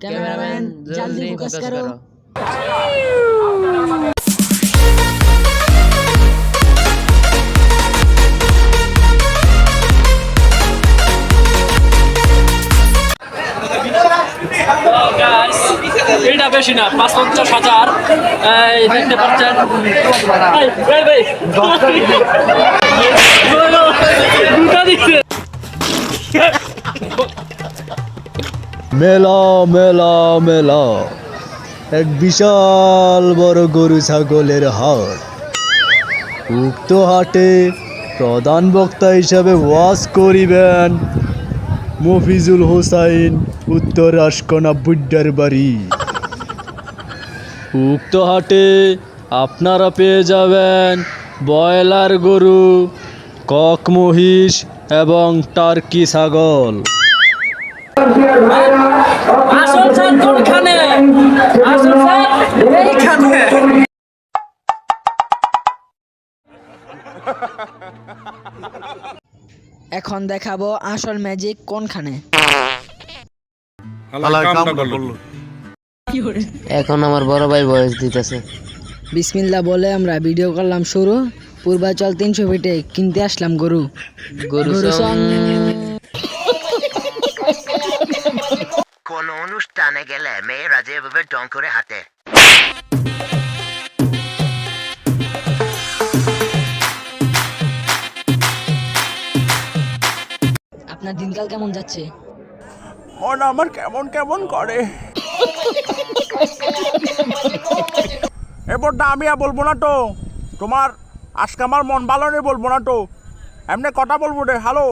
Cameraman जल्दी focus करो। এটা বেশি না ৫-৫০,০০০ দেখতে পাচ্ছেন। মেলা মেলা মেলা, এক বিশাল বড় গরু ছাগলের হাট। উক্ত হাটে প্রধান বক্তা হিসাবে ওয়াজ করিবেন মফিজুল হোসাইন, উত্তর আশকোনা বুড্ডার বাড়ি। উক্ত হাটে আপনারা পেয়ে যাবেন ব্রয়লার গরু, কক মহিষ এবং টার্কি ছাগল। আসল স্যার কোনখানে? আসল স্যার এইখানে। এখন দেখাবো আসল ম্যাজিক কোনখানে। এখন আমার বড় ভাই ভয়েস দিতেছে। বিসমিল্লাহ বলে আমরা ভিডিও করলাম শুরু। পূর্বাচল 300 ফিটে কিনতে আসলাম গরু। গরু সং। কোন অনুষ্ঠানে গেলে মেয়েরা যেভাবে ঢং করে হাঁটে। আপনার দিনকাল কেমন যাচ্ছে? মন আমার কেমন কেমন করে। এবারটা আমি আর বলবো না তো, তোমার আজকে আমার মন ভালো নেই বলবো না তো, এমনি কথা বলবো রে। হ্যালো।